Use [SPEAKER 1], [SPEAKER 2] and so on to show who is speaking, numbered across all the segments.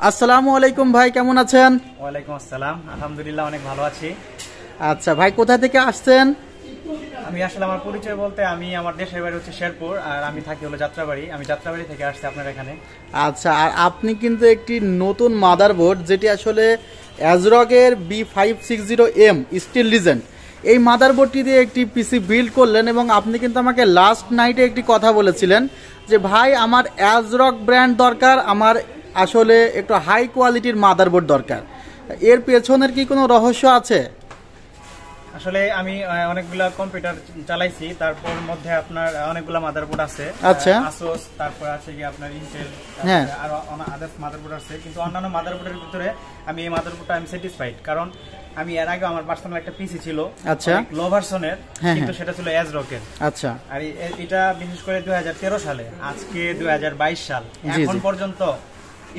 [SPEAKER 1] আসসালামু আলাইকুম ভাই, কেমন আছেন?
[SPEAKER 2] ওয়ালাইকুম আসসালাম, আলহামদুলিল্লাহ অনেক ভালো আছি।
[SPEAKER 1] আচ্ছা ভাই, কোথা থেকে আসছেন?
[SPEAKER 2] আমি আসলে আমার পরিচয় বলতে আমি আমার দেশের বাড়ি হচ্ছে শেরপুর, আর আমি থাকি হলো যাত্রাবাড়ি। আমি যাত্রাবাড়ি থেকে আসছি আপনার এখানে।
[SPEAKER 1] আচ্ছা, আর আপনি কিন্তু একটি নতুন মাদারবোর্ড, যেটি আসলে অ্যাজরকের B560M স্টিল লিজেন্ড, এই মাদারবোর্ডটি দিয়ে একটি পিসি বিল্ড করলেন এবং আপনি কিন্তু আমাকে লাস্ট নাইটে একটি কথা বলেছিলেন যে ভাই আমার অ্যাজরক ব্র্যান্ড দরকার, আমার আসলে একটু হাই কোয়ালিটির মাদারবোর্ড দরকার। এর পেছনের কি কোনো রহস্য আছে?
[SPEAKER 2] আসলে আমি অনেকগুলা কম্পিউটার চালাইছি, তারপর মধ্যে আপনার অনেকগুলা মাদারবোর্ড আছে।
[SPEAKER 1] আচ্ছা,
[SPEAKER 2] আসুস, তারপর আছে কি আপনার ইন্টেল,
[SPEAKER 1] হ্যাঁ,
[SPEAKER 2] আর আদার্স মাদারবোর্ড আছে। কিন্তু অন্যান্য মাদারবোর্ডের ভিতরে আমি এই মাদারবোর্ডটা আমি স্যাটিসফাইড, কারণ আমি এর আগে আমার পার্সোনাল একটা পিসি ছিল,
[SPEAKER 1] আচ্ছা,
[SPEAKER 2] লো ভার্সনের, কিন্তু সেটা ছিল অ্যাজরকের।
[SPEAKER 1] আচ্ছা,
[SPEAKER 2] আর এটা বিশেষ করে 2013 সালে, আজকে 2022 সাল, এখন পর্যন্ত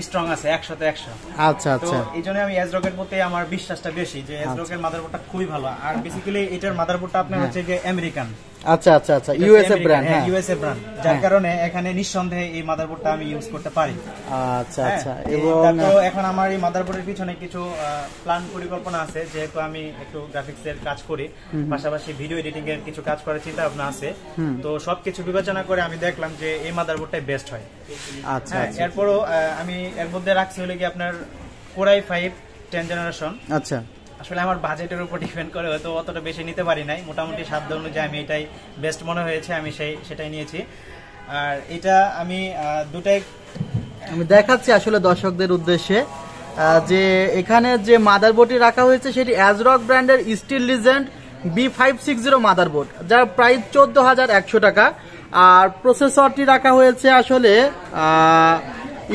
[SPEAKER 2] স্ট্রং আছে 100-তে 100।
[SPEAKER 1] আচ্ছা আচ্ছা,
[SPEAKER 2] এই জন্য আমি অ্যাজরকের প্রতি আমার বিশ্বাসটা বেশি, যে অ্যাজরকের মাদারবোর্ডটা খুবই ভালো। আর বেসিক্যালি এটার মাদারবোর্ডটা আপনার হচ্ছে যে আমেরিকান।
[SPEAKER 1] আচ্ছা আচ্ছা আচ্ছা, ইউএসএ ব্র্যান্ড,
[SPEAKER 2] হ্যাঁ ইউএসএ ব্র্যান্ড, যার কারণে এখানে নিঃসন্দেহে এই মাদারবোর্ডটা আমি ইউজ করতে পারি।
[SPEAKER 1] আচ্ছা আচ্ছা, এবং
[SPEAKER 2] এখন আমার এই মাদারবোর্ডের পিছনে কিছু প্ল্যান পরিকল্পনা আছে, যেহেতু আমি একটু গ্রাফিক্সের কাজ করি, পাশাপাশি ভিডিও এডিটিং এর কিছু কাজ করার চিন্তা ভাবনা আছে। তো সবকিছু বিবেচনা করে আমি দেখলাম যে এই মাদারবোর্ডটাই বেস্ট হয়।
[SPEAKER 1] আচ্ছা,
[SPEAKER 2] এরপরও আমি এর মধ্যে রাখছি হলো কি আপনার Core i5 10th জেনারেশন।
[SPEAKER 1] আচ্ছা,
[SPEAKER 2] আসলে আমার বাজেটের উপর ডিপেন্ড করে, হয়তো অতটা বেশি নিতে পারি নাই, মোটামুটি সাধ্য অনুযায়ী আমি এটাই বেস্ট মনে হয়েছে, আমি সেটাই নিয়েছি। আর এটা আমি দুটাই
[SPEAKER 1] আমি দেখাচ্ছি আসলে দর্শকদের উদ্দেশ্যে যে এখানে যে মাদারবোর্ডটি রাখা হয়েছে সেটি অ্যাজরক ব্র্যান্ডের স্টিল লিজেন্ড B560 মাদারবোর্ড, যার প্রাইস 14,100 টাকা। আর প্রসেসরটি রাখা হয়েছে আসলে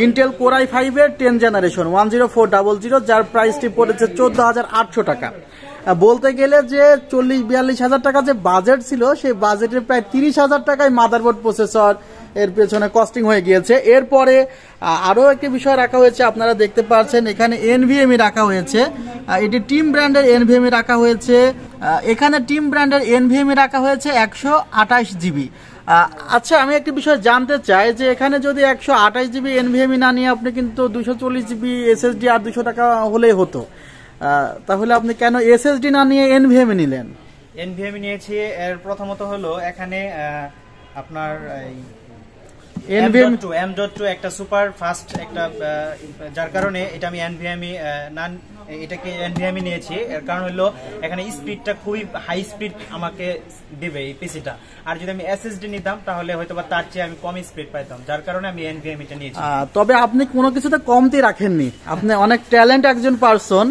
[SPEAKER 1] ইন্টেল Core i5 এর 10 জেনারেশন 10400, যার প্রাইসটি পড়েছে 14,800 টাকা। বলতে গেলে যে 40-42 হাজার টাকা যে বাজেট ছিল, সেই বাজেটের প্রায় 30,000 টাকায় মাদারবোর্ড প্রসেসর এর পেছনে কস্টিং হয়ে গিয়েছে। এরপরে আরও একটি বিষয় রাখা হয়েছে, আপনারা দেখতে পাচ্ছেন এখানে NVMe রাখা হয়েছে। এটি টিম ব্র্যান্ডের NVMe রাখা হয়েছে। এখানে টিম ব্র্যান্ডের NVMe রাখা হয়েছে 128 GB। আচ্ছা, আমি একটি বিষয় জানতে চাই যে এখানে যদি 128 GB NVMe না নিয়ে আপনি কিন্তু 240 GB SSD আর 200 টাকা হলেই হতো, তাহলে আপনি কেন SSD না নিয়ে NVMe নিলেন?
[SPEAKER 2] NVMe নিয়েছি এর প্রথমত হলো এখানে আপনার M.2 একটা সুপার ফাস্ট একটা, যার কারণে এটা আমি এটাকে NVMe নিয়েছি। এর কারণ হলো এখানে স্পিডটা খুবই হাই স্পিড আমাকে দেবে এই পিসিটা। আর যদি আমি SSD নিতাম তাহলে হয়তো বা তার চেয়ে আমি কম স্পিড পাইতাম, যার কারণে আমি NVMe টা নিয়েছি।
[SPEAKER 1] তবে আপনি কোনো কিছুতে কমতি রাখেননি, আপনি অনেক ট্যালেন্ট একজন পারসন,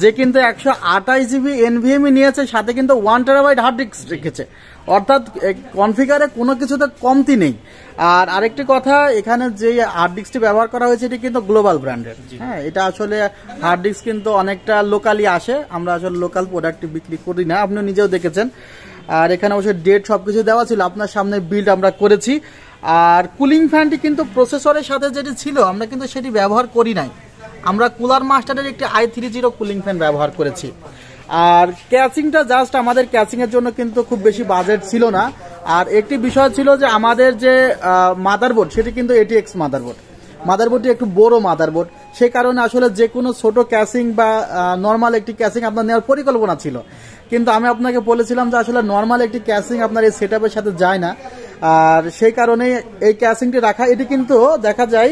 [SPEAKER 1] যে কিন্তু 128 GB NVMe নিয়েছে, সাথে কিন্তু 1 TB হার্ড ডিস্ক রেখেছে, অর্থাৎ কনফিগারে কোনো কিছুতে কমতি নেই। আর আরেকটি কথা, এখানে যে হার্ড ডিস্কটি ব্যবহার করা হয়েছে এটি কিন্তু গ্লোবাল ব্র্যান্ডের। হ্যাঁ, এটা আসলে হার্ড ডিস্ক কিন্তু অনেকটা লোকালি আসে, আমরা আসলে লোকাল প্রোডাক্ট বিক্রি করি না, আপনি নিজেও দেখেছেন। আর এখানে অবশ্যই ডেট সবকিছু দেওয়া ছিল, আপনার সামনে বিল্ড আমরা করেছি। আর কুলিং ফ্যানটি কিন্তু প্রসেসরের সাথে যেটি ছিল আমরা কিন্তু সেটি ব্যবহার করি নাই, আমরা কুলার মাস্টারের একটি i30 কুলিং ফ্যান ব্যবহার করেছি। আর ক্যাচিংটা জাস্ট আমাদের ক্যাচিংয়ের জন্য কিন্তু খুব বেশি বাজেট ছিল না। আর একটি বিষয় ছিল যে আমাদের যে মাদারবোর্ড সেটি কিন্তু ATX মাদারবোর্ডটি একটু বড় মাদারবোর্ড, সেই কারণে আসলে যে কোনো ছোট ক্যাচিং বা নর্মাল একটি ক্যাচিং আপনার নেওয়ার পরিকল্পনা ছিল, কিন্তু আমি আপনাকে বলেছিলাম যে আসলে নর্মাল একটি ক্যাচিং আপনার এই সেটআপের সাথে যায় না। আর সেই কারণে এই ক্যাচিংটি রাখা। এটি কিন্তু দেখা যায়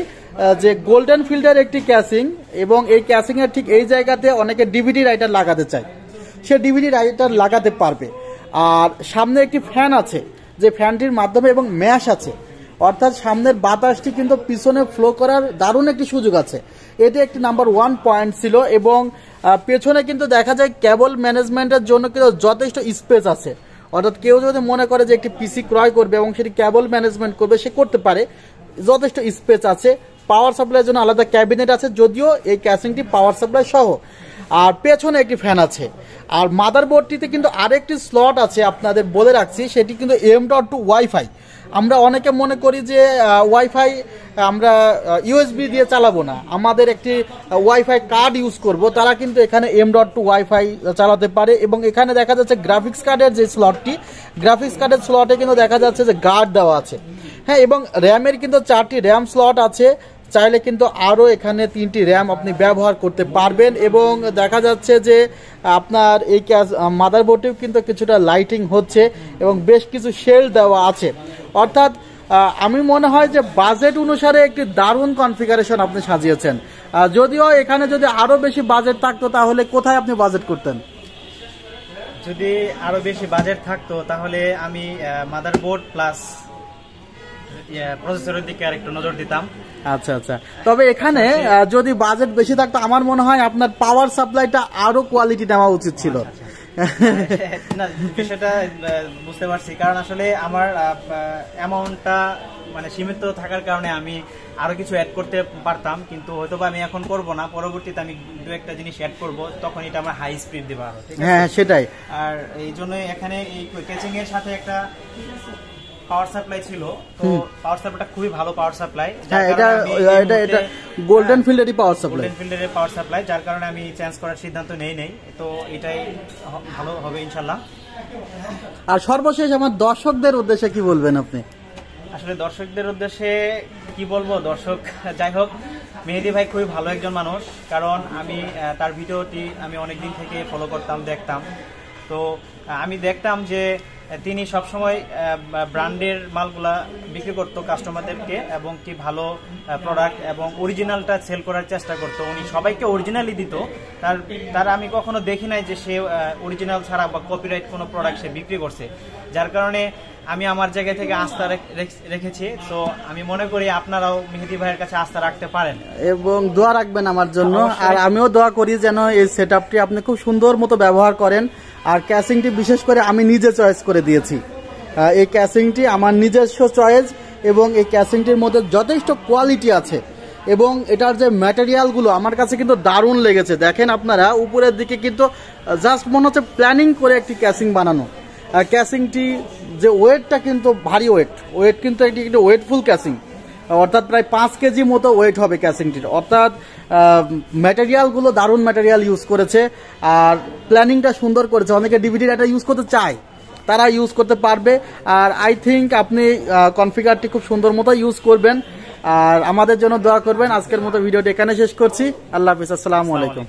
[SPEAKER 1] যে গোল্ডেন ফিল্ডের একটি ক্যাচিং, এবং এই ক্যাচিং এর ঠিক এই জায়গাতে অনেকে DVD রাইটার লাগাতে চায়, সে DVD রাইটার লাগাতে পারবে। আর সামনে একটি ফ্যান আছে, যে ফ্যানটির মাধ্যমে এবং ম্যাশ আছে, অর্থাৎ সামনের বাতাসটি কিন্তু পিছনে ফ্লো করার দারুণ একটি সুযোগ আছে। এটি একটি নাম্বার 1 পয়েন্ট ছিল। এবং পেছনে কিন্তু দেখা যায় কেবল ম্যানেজমেন্টের জন্য কিন্তু যথেষ্ট স্পেস আছে, অর্থাৎ কেউ যদি মনে করে যে একটি পিসি ক্রয় করবে এবং সেটি কেবল ম্যানেজমেন্ট করবে, সে করতে পারে, যথেষ্ট স্পেস আছে। পাওয়ার সাপ্লাইয়ের জন্য আলাদা ক্যাবিনেট আছে, যদিও এই ক্যাচিংটি পাওয়ার সাপ্লাই সহ। আর পেছনে একটি ফ্যান আছে। আর মাদারবোর্ডটিতে কিন্তু আরেকটি স্লট আছে, আপনাদের বলে রাখছি, সেটি কিন্তু M.2 ওয়াইফাই। আমরা অনেকে মনে করি যে ওয়াইফাই আমরা USB দিয়ে চালাবো না, আমাদের একটি ওয়াইফাই কার্ড ইউজ করব, তারা কিন্তু এখানে M.2 ওয়াইফাই চালাতে পারে। এবং এখানে দেখা যাচ্ছে গ্রাফিক্স কার্ডের যে স্লটটি, গ্রাফিক্স কার্ডের স্লটে কিন্তু দেখা যাচ্ছে যে গার্ড দেওয়া আছে। হ্যাঁ, এবং র্যামের কিন্তু 4টি র্যাম স্লট আছে, চাইলে কিন্তু আরও এখানে 3টি র্যাম আপনি ব্যবহার করতে পারবেন। এবং দেখা যাচ্ছে যে আপনার এই মাদারবোর্ডেও কিন্তু কিছুটা লাইটিং হচ্ছে এবং বেশ কিছু শেল দেওয়া আছে। অর্থাৎ আমি মনে হয় যে বাজেট অনুসারে একটি দারুণ কনফিগারেশন আপনি সাজিয়েছেন। যদিও এখানে যদি আরও বেশি বাজেট থাকতো তাহলে কোথায় আপনি বাজেট করতেন?
[SPEAKER 2] যদি আরো বেশি বাজেট থাকতো তাহলে আমি মাদারবোর্ড প্লাস প্রসেসরের দিকে আরেকটু নজর দিতাম।
[SPEAKER 1] আচ্ছা আচ্ছা, তবে এখানে যদি বাজেট বেশি থাকতো আমার মনে হয় আপনার পাওয়ার সাপ্লাইটা আরো কোয়ালিটি নেওয়া উচিত ছিল।
[SPEAKER 2] না, বিষয়টা বুঝতে পারছি, কারণ আসলে আমার অ্যামাউন্টটা মানে সীমিত থাকার কারণে আমি আরো কিছু অ্যাড করতে পারতাম, কিন্তু হয়তো আমি এখন করব না, পরবর্তীতে আমি দু একটা জিনিস অ্যাড করব, তখন এটা আমার হাই স্পিড দেবো আরো।
[SPEAKER 1] হ্যাঁ সেটাই। আর
[SPEAKER 2] এই জন্য এখানে এই ক্যাচিং এর সাথে একটা পাওয়ার সাপ্লাই ছিল, তো পাওয়ার সাপ্লাইটা খুবই ভালো পাওয়ার সাপ্লাই।
[SPEAKER 1] হ্যাঁ, এটা গোল্ডেন ফিল্ডেরই পাওয়ার সাপ্লাই,
[SPEAKER 2] গোল্ডেন ফিল্ডের পাওয়ার সাপ্লাই, যার কারণে আমি চেঞ্জ করার সিদ্ধান্ত নেই। তো এটাই ভালো হবে ইনশাআল্লাহ।
[SPEAKER 1] আর সর্বশেষ আমার দর্শকদের উদ্দেশ্যে কি বলবেন আপনি?
[SPEAKER 2] আসলে দর্শকদের উদ্দেশ্যে কি বলবো, দর্শক যাই হোক, মেহেদী ভাই খুবই ভালো একজন মানুষ, কারণ আমি তার ভিডিওটি আমি অনেকদিন থেকে ফলো করতাম, দেখতাম। তো আমি দেখতাম যে তিনি সবসময় ব্র্যান্ডের মালগুলা বিক্রি করতো কাস্টমারদেরকে, এবং কি ভালো প্রোডাক্ট এবং অরিজিনালটা সেল করার চেষ্টা করতো। উনি সবাইকে অরিজিনালি দিত, তার আমি কখনো দেখি নাই যে সে অরিজিনাল ছাড়া বা কপিরাইট কোনো প্রোডাক্ট সে বিক্রি করছে, যার কারণে আমি আমার জায়গা থেকে আস্থা রেখেছি। তো আমি মনে করি আপনারাও মেহেদী ভাইয়ের কাছে আস্থা রাখতে পারেন
[SPEAKER 1] এবং দোয়া রাখবেন আমার জন্য। আর আমিও দোয়া করি যেন এই সেটআপটি আপনি খুব সুন্দর মতো ব্যবহার করেন। আর ক্যাসিংটি বিশেষ করে আমি নিজে চয়েস করে দিয়েছি, এই ক্যাসিংটি আমার নিজস্ব চয়েস, এবং এই ক্যাসিংটির মধ্যে যথেষ্ট কোয়ালিটি আছে এবং এটার যে ম্যাটেরিয়ালগুলো আমার কাছে কিন্তু দারুণ লেগেছে। দেখেন আপনারা উপরের দিকে কিন্তু জাস্ট মনে হচ্ছে প্ল্যানিং করে একটি ক্যাসিং বানানো। ক্যাসিংটি যে ওয়েটটা কিন্তু ভারী ওয়েট কিন্তু একটি ওয়েটফুল ক্যাসিং, অর্থাৎ প্রায় 5 কেজি মতো ওয়েট হবে ক্যাসিংটির। অর্থাৎ ম্যাটেরিয়ালগুলো দারুণ ম্যাটেরিয়াল ইউজ করেছে আর প্ল্যানিংটা সুন্দর করেছে। অনেকে ডিভিডির এটা ইউজ করতে চায়, তারা ইউজ করতে পারবে। আর আই থিঙ্ক আপনি কনফিগারটি খুব সুন্দর মতো ইউজ করবেন আর আমাদের জন্য দোয়া করবেন। আজকের মতো ভিডিওটি এখানে শেষ করছি। আল্লাহ হাফিজ, আসসালামু আলাইকুম।